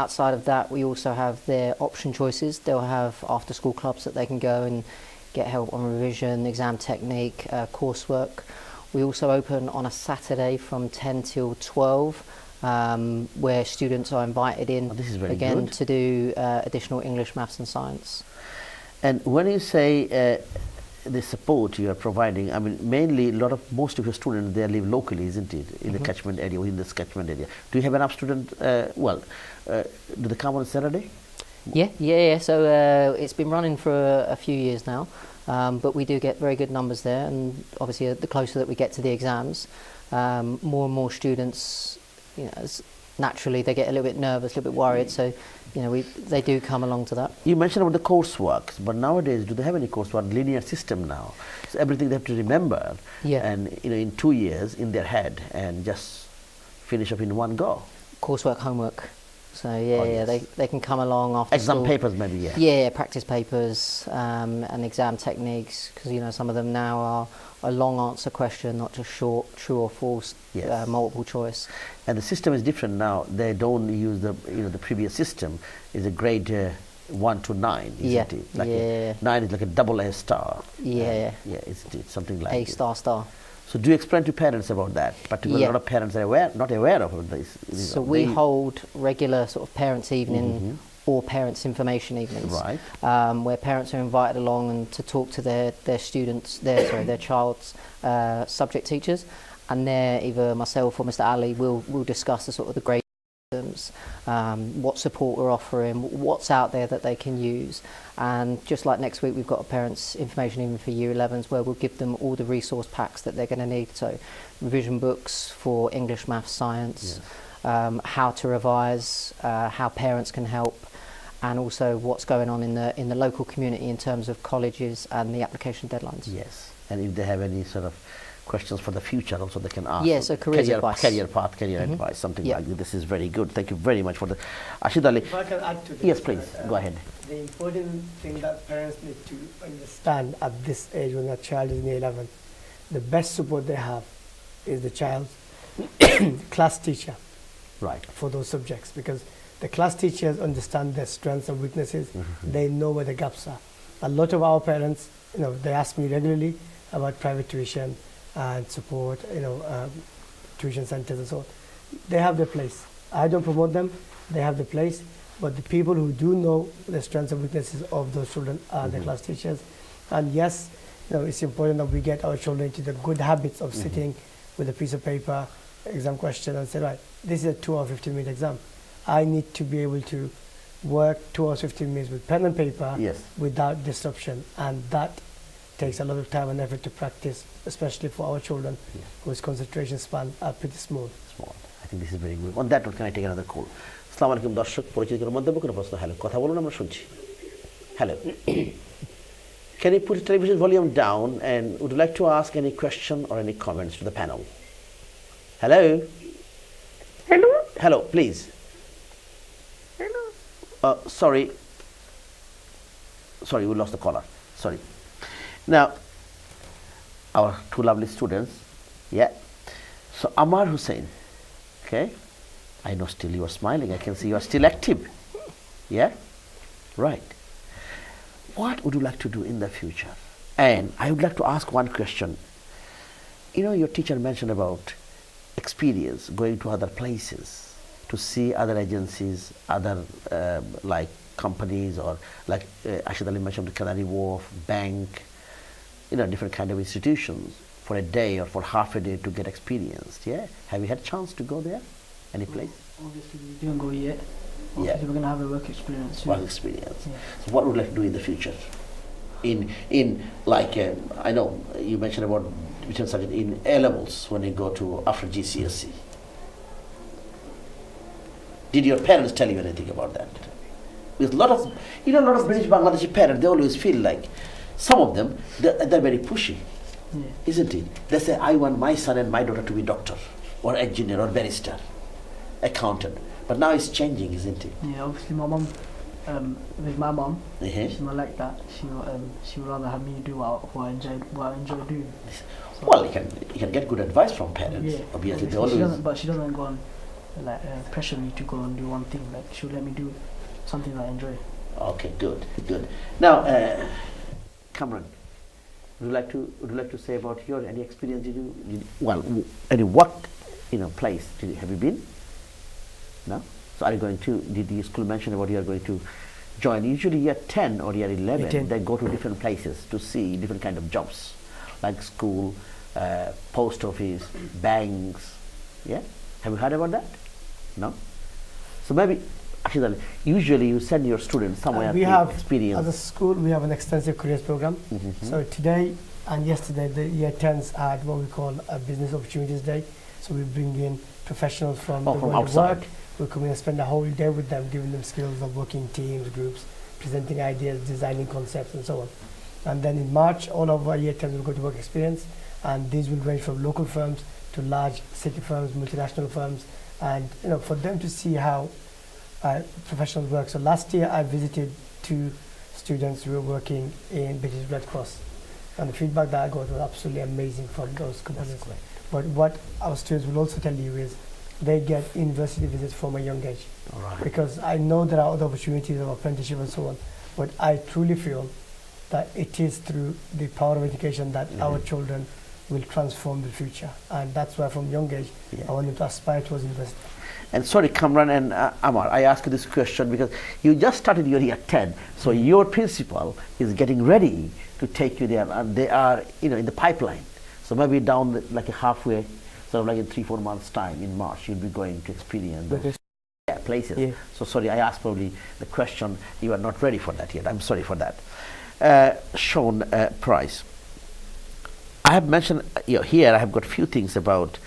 Outside of that, we also have their option choices. They'll have after-school clubs that they can go and get help on revision, exam technique, coursework. We also open on a Saturday from 10 till 12, where students are invited in again to do additional English, maths and science. And when you say the support you are providing, I mean mainly most of your students they live locally, isn't it, in the catchment area, within this catchment area. Do you have enough students? Do they come on Saturday? Yeah. So it's been running for a few years now, but we do get very good numbers there, and obviously the closer that we get to the exams, more and more students, you know, naturally they get a little bit nervous, a little bit worried, so you know they do come along to that. You mentioned about the coursework, but nowadays do they have any coursework? Linear system now, so everything they have to remember, and you know in 2 years in their head, and just finish up in one go. Coursework, homework. So they can come along after exam school. Papers maybe, practice papers and exam techniques, because you know some of them now are a long answer question, not just short true or false, multiple choice. And the system is different now. They don't use the previous system. Is a grade 1 to 9, isn't it? Like 9 is like a double A star. It's something like A star. So do you explain to parents about that? Particularly a lot of parents are not aware of this. So we hold regular sort of parents' evening or parents' information evenings, right? Where parents are invited along and to talk to their students, their child's subject teachers, and there either myself or Mr. Ali will discuss the sort of the grade what support we're offering, what's out there that they can use. And just like next week, we've got a parents' information even for Year 11s where we'll give them all the resource packs that they're going to need. So revision books for English, maths, science, how to revise, how parents can help, and also what's going on in the local community in terms of colleges and the application deadlines. Yes, and if they have any sort of questions for the future also they can ask. Yes, so career advice. Career path, career advice, something like that. This is very good. Thank you very much for the... Ashid Ali. If I can add to this. Yes, please. Go ahead. The important thing that parents need to understand at this age when a child is in year 11, the best support they have is the child's class teacher. Right. For those subjects, because the class teachers understand their strengths and weaknesses. They know where the gaps are. A lot of our parents, they ask me regularly about private tuition and support, tuition centers and so on. They have their place. I don't promote them. They have their place. But the people who do know the strengths and weaknesses of those children are the class teachers. And yes, it's important that we get our children into the good habits of sitting with a piece of paper, exam question, and say, right, this is a 2 hour 15-minute exam. I need to be able to work 2 hours 15 minutes with pen and paper without disruption, and that takes a lot of time and effort to practice, especially for our children whose concentration spans are pretty small. I think this is very good. On that note, can I take another call? Assalamu alaikum darshak, পরিচিত মন্তব্য কোনো প্রশ্ন? Hello, কথা বলুন, আমরা শুনছি। Hello. Can you put the television volume down, and would you like to ask any question or any comments to the panel? Hello? Hello? Hello, please. Hello? Sorry, we lost the caller. Sorry. Now, our two lovely students, So Amar Hussain, okay? I know still you are smiling. I can see you are still active. Yeah? Right. What would you like to do in the future? And I would like to ask one question. Your teacher mentioned about experience, going to other places, to see other agencies, other like companies, or like Ashid Ali mentioned, the Canary Wharf, bank, different kind of institutions for a day or for half a day to get experienced. Yeah? Have you had chance to go there? Any place? Obviously, we didn't go yet. Obviously, we're going to have a work experience soon. Work experience. So what would you like to do in the future? In like, I know you mentioned about in A levels when you go to after GCSE. Did your parents tell you anything about that? With a lot of British Bangladeshi parents, they always feel like some of them they're very pushy, isn't it? They say, I want my son and my daughter to be doctor or engineer or barrister, accountant. But now it's changing, isn't it? Yeah, obviously my mom, with my mom, she's not like that. She would rather have me do what I enjoy doing. So well, you can get good advice from parents. Yeah, obviously they but she doesn't go on pressure me to go and do one thing. Like, she'll let me do something that I enjoy. Okay, good. Now, Kamran, would you like to say about your any experience? Any work, place have you been? No. So are you going to? Did the school mention about you are going to join? Usually year 10 or year 11, they go to different places to see different kind of jobs, like school, post office, banks. Yeah. Have you heard about that? No. So maybe. Actually, usually you send your students somewhere we have experience. As a school, we have an extensive careers program. So today and yesterday, the year 10s had what we call a business opportunities day. So we bring in professionals from the world of work. We come in and spend a whole day with them, giving them skills of working teams, groups, presenting ideas, designing concepts, and so on. And then in March, all of our year 10s will go to work experience, and these will range from local firms to large city firms, multinational firms, and for them to see how professionals work. So last year I visited 2 students who were working in British Red Cross, and the feedback that I got was absolutely amazing from those companies. But what our students will also tell you is they get university visits from a young age. Because I know there are other opportunities of apprenticeship and so on, but I truly feel that it is through the power of education that our children will transform the future, and that's why from young age I want them to aspire towards university. And sorry, Kamran and Amar, I ask you this question because you just started your year 10, so your principal is getting ready to take you there, and they are in the pipeline. So maybe down like a halfway, sort of like in 3-4 months' time in March, you'll be going to experience. places. Yeah. So sorry, I asked probably the question. You are not ready for that yet. I'm sorry for that. Sean Price. I have mentioned here. I have got few things about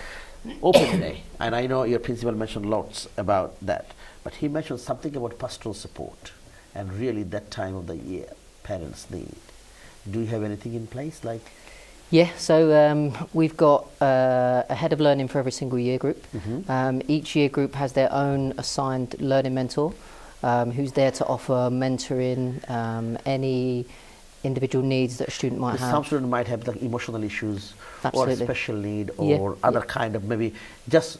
open day, and I know your principal mentioned lots about that. But he mentioned something about pastoral support, and really that time of the year parents need. Do you have anything in place like? Yeah, so we've got a head of learning for every single year group. Each year group has their own assigned learning mentor who's there to offer mentoring, any individual needs that a student might have. Some student might have like emotional issues Absolutely. or special need or other kind of maybe just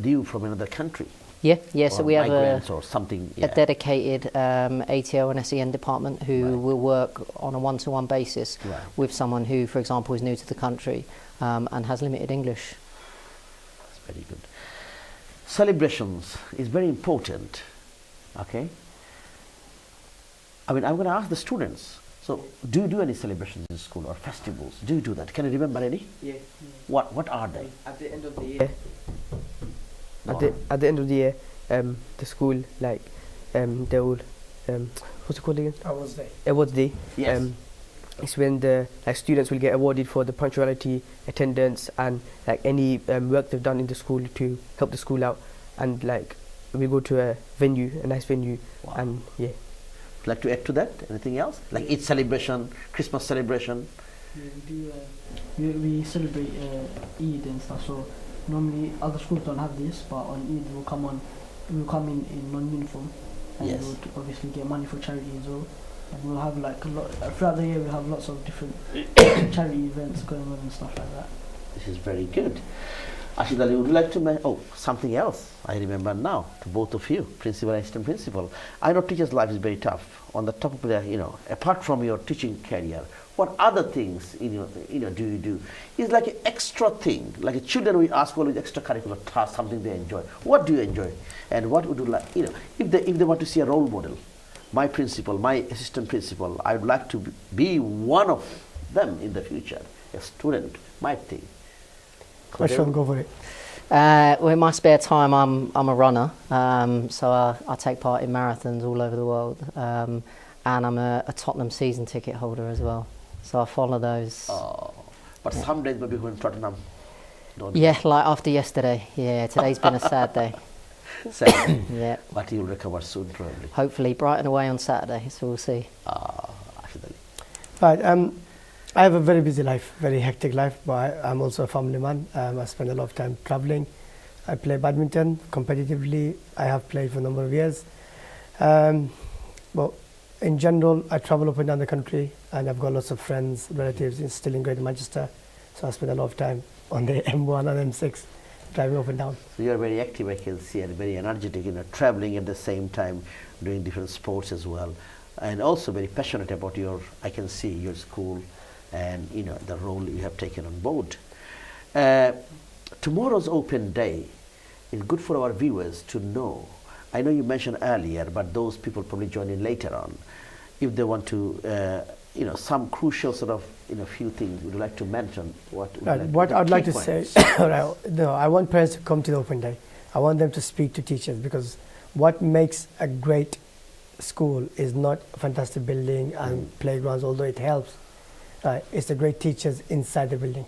due from another country. Yeah, so we have migrants or something. a dedicated ATO and SEN department who will work on a one-to-one basis with someone who, for example, is new to the country and has limited English. That's very good. Celebrations is very important. Okay. I mean, I'm going to ask the students. So, do you do any celebrations in school or festivals? Do you do that? Can you remember any? Yeah. What are they? At the end of the year. At the end of the year, the school they will what's it called again? Awards Day. Awards Day. Yes. It's when the students will get awarded for the punctuality, attendance, and any work they've done in the school to help the school out, and we go to a nice venue, and yeah. Like to add to that? Anything else? Like Eid celebration, Christmas celebration? Yeah, we celebrate Eid and stuff, so normally other schools don't have this, but on Eid we'll come in non-uniform, and we'll obviously get money for charity as well. And we'll have throughout the year we'll have lots of different charity events going on and stuff like that. This is very good. Ashid Ali, would you like to mention something else? I remember now to both of you, principal and assistant principal. I know teacher's life is very tough. On the top of the, apart from your teaching career, what other things do you do? It's like an extra thing. Like children, we ask always extracurricular task, something they enjoy. What do you enjoy? And what would you like? If they want to see a role model, my principal, my assistant principal, I would like to be one of them in the future. A student might think. Question, go for it. Well, in my spare time, I'm a runner, so I take part in marathons all over the world, and I'm a Tottenham season ticket holder as well. So I follow those. Oh, but some days maybe when Tottenham. Yeah, like after yesterday. Yeah, today's been a sad day. Sad. Yeah. But you'll recover soon, probably. Hopefully, Brighton away on Saturday, so we'll see. Actually. Right. I have a very busy life, very hectic life, but I'm also a family man. I spend a lot of time traveling. I play badminton competitively. I have played for a number of years. But in general, I travel up and down the country, and I've got lots of friends, relatives still in Greater Manchester. So I spend a lot of time on the M1 and M6, driving up and down. So you're very active, I can see, and very energetic, traveling at the same time, doing different sports as well, and also very passionate about I can see your school and the role you have taken on board. Tomorrow's open day is good for our viewers to know. I know you mentioned earlier, but those people probably join in later on. If they want to, some crucial sort of, few things, would you like to mention? What I'd like to say, I want parents to come to the open day. I want them to speak to teachers, because what makes a great school is not a fantastic building and playgrounds, although it helps. It's the great teachers inside the building.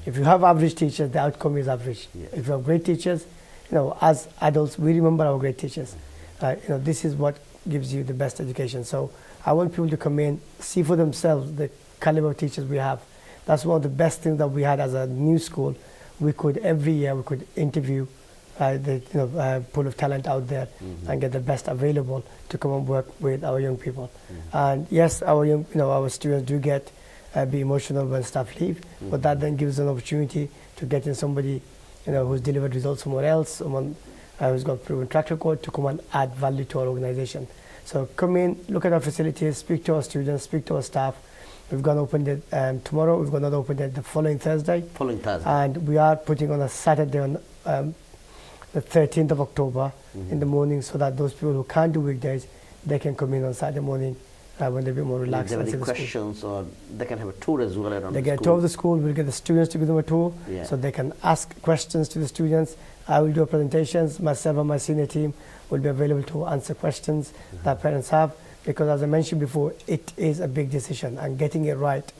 If you have average teachers, the outcome is average. If you have great teachers, as adults, we remember our great teachers. This is what gives you the best education. So I want people to come in, see for themselves the caliber of teachers we have. That's one of the best things that we had as a new school. Every year we could interview the pool of talent out there and get the best available to come and work with our young people. And yes, our students do be emotional when staff leave, but that then gives an opportunity to get in somebody who's delivered results somewhere else, someone who's got proven track record, to come and add value to our organization. So come in, look at our facilities, speak to our students, speak to our staff. We've got opened it tomorrow. We've got another open it the following Thursday. And we are putting on a Saturday on the 13th of October in the morning, so that those people who can't do weekdays, they can come in on Saturday morning when they're a bit more relaxed. If they have any questions, or they can have a tour as well around they the get a tour of the school. We'll get the students to give them a tour, so they can ask questions to the students, I will do presentations. Myself and my senior team will be available to answer questions that parents have, because as I mentioned before, it is a big decision, and getting it right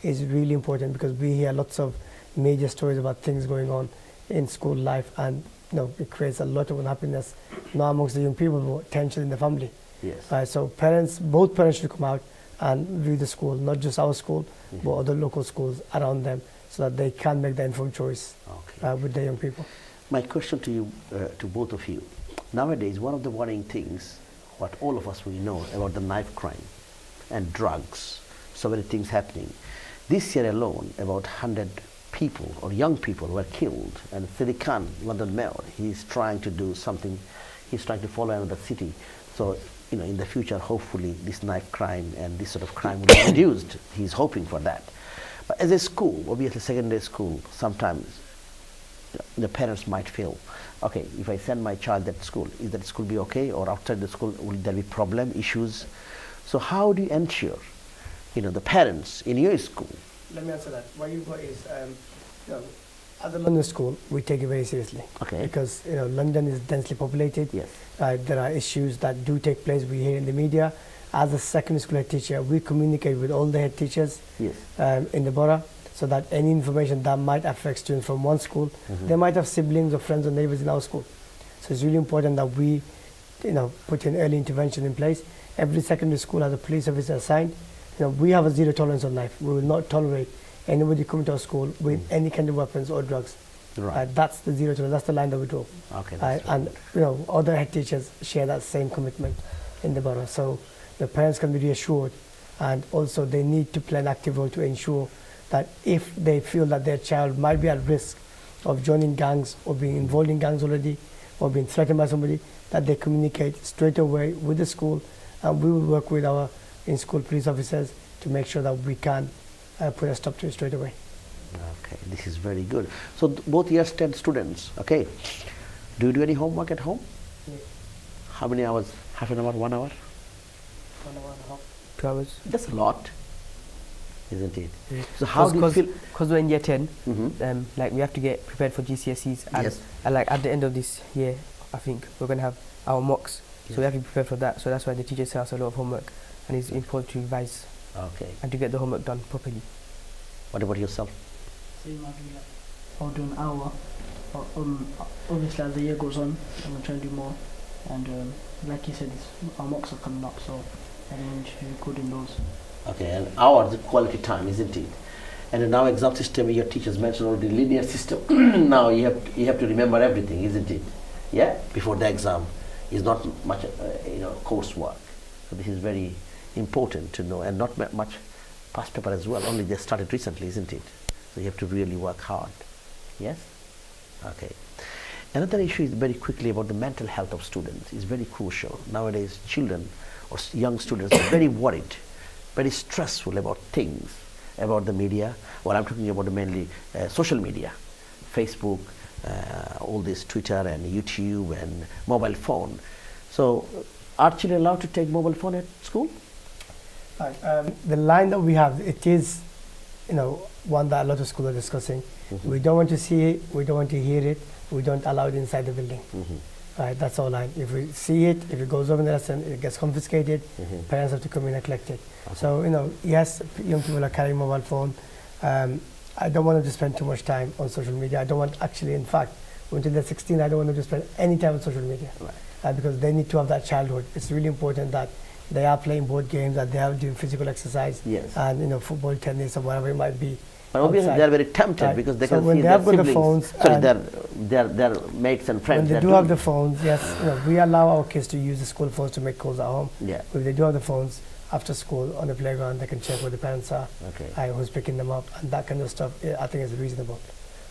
is really important, because we hear lots of major stories about things going on in school life, and it creates a lot of unhappiness, not amongst the young people, but tension in the family. Yes. So both parents should come out and view the school, not just our school, but other local schools around them, so that they can make the informed choice with their young people. My question to you, to both of you, nowadays one of the worrying things, what all of us we know about the knife crime and drugs, so many things happening. This year alone, about 100 people or young people were killed, and Sadiq Khan, London mayor, he's trying to do something, he's trying to follow another city. So, in the future, hopefully this knife crime and this sort of crime will be reduced. He's hoping for that. But as a school, obviously secondary school, sometimes the parents might feel, okay, if I send my child that school, is that school be okay, or outside the school will there be problem, issues? So how do you ensure, the parents in your school? Let me answer that. What you've got is, as a London school, we take it very seriously. Okay. Because London is densely populated. Yes. There are issues that do take place. We hear in the media. As a secondary school head teacher, we communicate with all the head teachers in the borough, so that any information that might affect students from one school, they might have siblings or friends or neighbors in our school. So it's really important that we, put an early intervention in place. Every secondary school has a police officer assigned. We have a zero tolerance on knife. We will not tolerate anybody coming to our school with any kind of weapons or drugs. Right. That's the zero tolerance. That's the line that we draw. Okay. And other head teachers share that same commitment in the borough. So the parents can be reassured, and also they need to play an active role to ensure that if they feel that their child might be at risk of joining gangs or being involved in gangs already or being threatened by somebody, that they communicate straight away with the school, and we will work with our in-school police officers to make sure that we can put a stop to it straight away. Okay, this is very good. So both year 10 students, okay, do you do any homework at home? Yes. How many hours? Half an hour, 1 hour? 1 hour and a half. 2 hours. That's a lot, isn't it? So how do you feel? Because we're in year 10, we have to get prepared for GCSEs, and at the end of this year, I think we're going to have our mocks, so we have to be prepared for that. So that's why the teachers tell us a lot of homework, and it's important to revise and to get the homework done properly. What about yourself? Same as me, I'll do an hour. Obviously, as the year goes on, I'm going to try and do more. And like you said, our mocks are coming up, so I need to be good in those. Okay, an hour is quality time, isn't it? And now exam system, your teachers mentioned already linear system. Now you have to remember everything, isn't it? Yeah, before the exam is not much, coursework. So this is very important to know, and not much past paper as well. Only they started recently, isn't it? So you have to really work hard. Yes. Okay. Another issue is very quickly about the mental health of students. Is very crucial nowadays. Children or young students are very worried, very stressful about things, about the media. Well, I'm talking about mainly social media, Facebook, all this Twitter and YouTube and mobile phone. So are children allowed to take mobile phone at school? The line that we have, it is, one that a lot of schools are discussing. We don't want to see it, we don't want to hear it, we don't allow it inside the building. Right, that's our line. If we see it, if it goes over in the lesson, it gets confiscated, parents have to come in and collect it. So, yes, young people are carrying mobile phone. I don't want them to spend too much time on social media. I don't want, actually, in fact, until they're 16, I don't want them to spend any time on social media. Because they need to have that childhood. It's really important that they are playing board games, that they are doing physical exercise, and football, tennis, or whatever it might be. But obviously they are very tempted because they can when see they their have got the siblings, phones, their mates and friends. when they do have the phones, yes, we allow our kids to use the school phones to make calls at home. If they do have the phones after school on the playground, they can check where the parents are, who's picking them up, and that kind of stuff. I think is reasonable.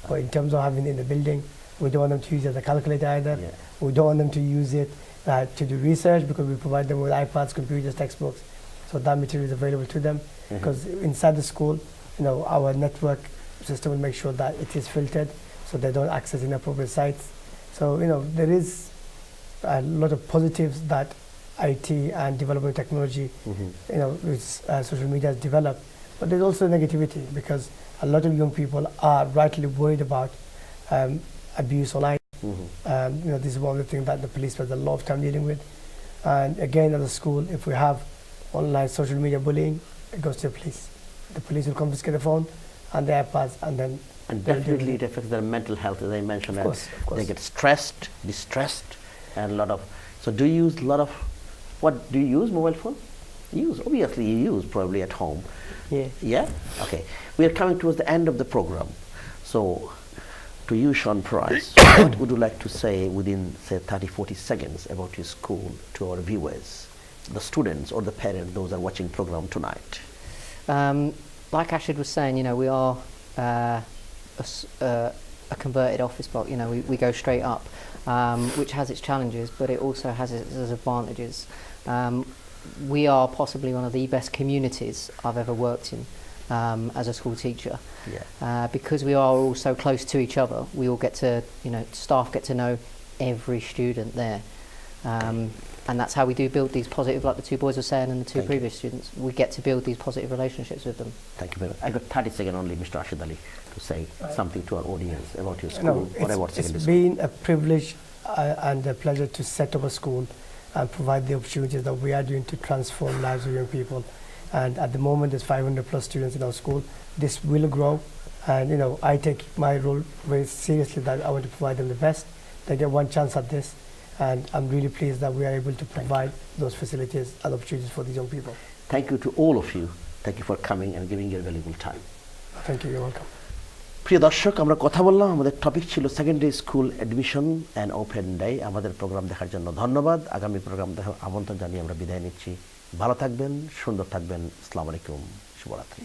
But in terms of having it in the building, we don't want them to use it as a calculator either. We don't want them to use it to do research, because we provide them with iPads, computers, textbooks, so that material is available to them. Because inside the school, our network system will make sure that it is filtered, so they don't access inappropriate sites. So there is a lot of positives that IT and development technology, which social media has developed, but there's also negativity, because a lot of young people are rightly worried about abuse online. This is one of the things that the police spends a lot of time dealing with. And again, at the school, if we have online social media bullying, it goes to the police. The police will confiscate the phone and the iPads, and then And definitely it affects their mental health, as I mentioned. Of course. They get stressed, distressed, and a lot of. So, do you use a lot of? What do you use? Mobile phone? Obviously you use probably at home. Yeah. Yeah. Okay. We are coming towards the end of the program. So, to you, Sean Price, what would you like to say within, say, 30-40 seconds about your school to our viewers, the students or the parents, those that are watching program tonight? Like Ashid was saying, we are a converted office block. We go straight up, which has its challenges, but it also has its advantages. We are possibly one of the best communities I've ever worked in as a school teacher. Yeah. Because we are all so close to each other, we all get to, staff get to know every student there. And that's how we do build these positive, like the two boys were saying and the two previous students, we get to build these positive relationships with them. Thank you very much. I got 30 seconds only, Mr. Ashid Ali, to say something to our audience about your school or about secondary it's school. been a privilege and a pleasure to set up a school and provide the opportunities that we are doing to transform lives of young people. And at the moment, there's 500 plus students in our school. This will grow, and I take my role very seriously, that I want to provide them the best. They get one chance at this, and I'm really pleased that we are able to provide those facilities and opportunities for these young people. Thank you to all of you. Thank you for coming and giving your valuable time. Thank you, you're welcome. প্রিয় দর্শক, আমরা কথা বললাম, আমাদের topic ছিল secondary school admission and open day. আমাদের programme দেখার জন্য ধন্যবাদ। আগামী প্রোগ্রাম দেখার আমন্ত্রণ জানিয়ে আমরা বিদায় নিচ্ছি। ভালো থাকবেন, সুন্দর থাকবেন। আসসালামু আলাইকুম, শুভরাত্রি।